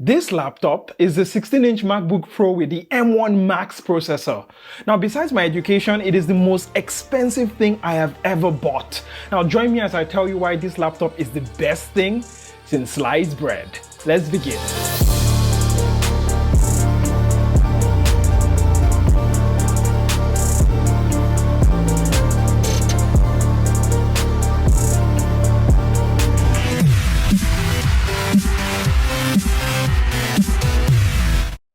This laptop is the 16-inch MacBook Pro with the M1 Max processor. Now, besides my education, it is the most expensive thing I have ever bought. Now, join me as I tell you why this laptop is the best thing since sliced bread. Let's begin.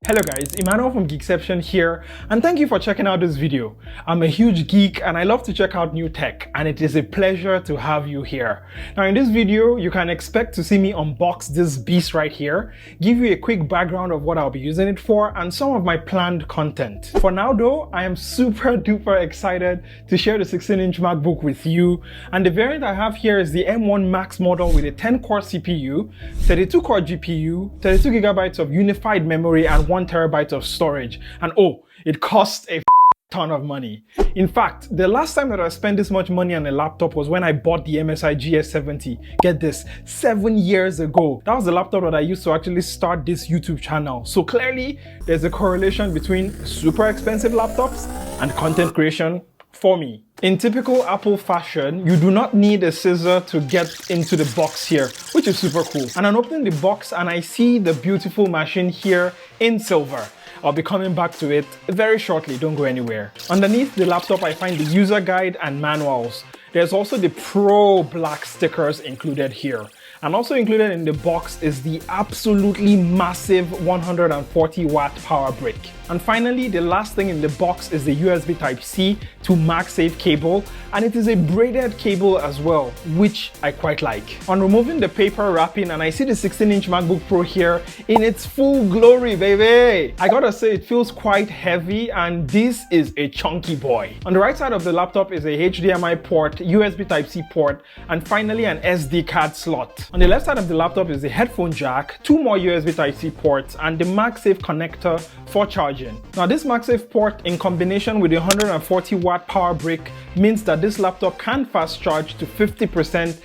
Hello guys, Emmanuel from Geekception here, and thank you for checking out this video. I'm a huge geek and I love to check out new tech, and it is a pleasure to have you here. Now in this video, you can expect to see me unbox this beast right here, give you a quick background of what I'll be using it for, and some of my planned content. For now though, I am super duper excited to share the 16-inch MacBook with you, and the variant I have here is the M1 Max model with a 10-core CPU, 32-core GPU, 32GB of unified memory, and 1 terabyte of storage. And oh, it costs a ton of money. In fact, the last time that I spent this much money on a laptop was when I bought the MSI GS70. Get this, 7 years ago. That was the laptop that I used to actually start this YouTube channel. So clearly, there's a correlation between super expensive laptops and content creation for me. In typical Apple fashion, you do not need a scissor to get into the box here, which is super cool. And I'm opening the box and I see the beautiful machine here in silver. I'll be coming back to it very shortly, don't go anywhere. Underneath the laptop, I find the user guide and manuals. There's also the Pro Black stickers included here. And also included in the box is the absolutely massive 140-watt power brick. And finally, the last thing in the box is the USB Type-C to MagSafe cable, and it is a braided cable as well, which I quite like. On removing the paper wrapping, and I see the 16-inch MacBook Pro here in its full glory, baby! I gotta say, it feels quite heavy, and this is a chunky boy. On the right side of the laptop is a HDMI port, USB Type-C port, and finally an SD card slot. On the left side of the laptop is the headphone jack, 2 more USB Type-C ports, and the MagSafe connector for charging. Now this MagSafe port in combination with the 140-watt power brick means that this laptop can fast charge to 50%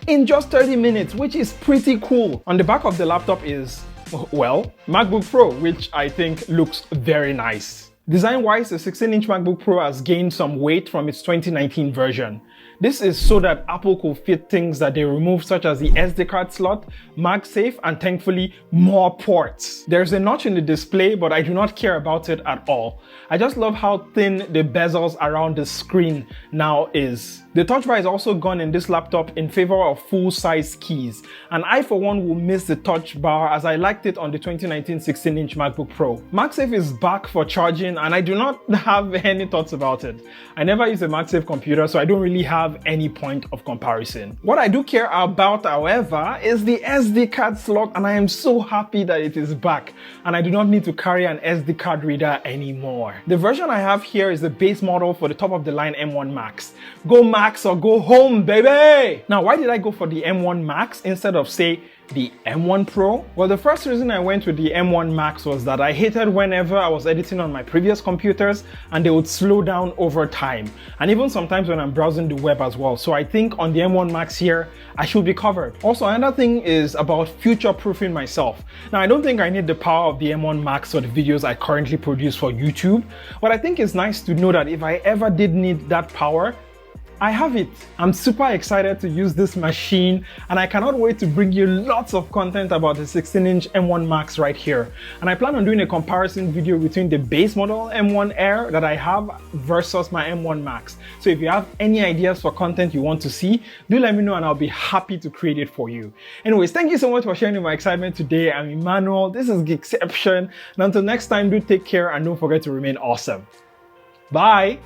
in just 30 minutes, which is pretty cool. On the back of the laptop is, well, MacBook Pro, which I think looks very nice. Design-wise, the 16-inch MacBook Pro has gained some weight from its 2019 version. This is so that Apple could fit things that they removed, such as the SD card slot, MagSafe, and thankfully more ports. There's a notch in the display, but I do not care about it at all. I just love how thin the bezels around the screen now is. The touch bar is also gone in this laptop in favor of full-size keys, and I for one will miss the touch bar as I liked it on the 2019 16-inch MacBook Pro. MagSafe is back for charging, and I do not have any thoughts about it. I never use a MagSafe computer, so I don't really have any point of comparison. What I do care about, however, is the SD card slot, and I am so happy that it is back, and I do not need to carry an SD card reader anymore. The version I have here is the base model for the top-of-the-line M1 Max. Go Max or go home, baby! Now, why did I go for the M1 Max instead of, say, the M1 Pro? Well, the first reason I went with the M1 Max was that I hated whenever I was editing on my previous computers and they would slow down over time, and even sometimes when I'm browsing the web as well. So I think on the M1 Max here, I should be covered. Also, another thing is about future-proofing myself. Now, I don't think I need the power of the M1 Max for the videos I currently produce for YouTube, but I think it's nice to know that if I ever did need that power, I have it. I'm super excited to use this machine, and I cannot wait to bring you lots of content about the 16-inch M1 Max right here. And I plan on doing a comparison video between the base model M1 Air that I have versus my M1 Max. So if you have any ideas for content you want to see, do let me know and I'll be happy to create it for you. Anyways, thank you so much for sharing my excitement today. I'm Emmanuel, this is Geekception, and until next time, do take care and don't forget to remain awesome. Bye!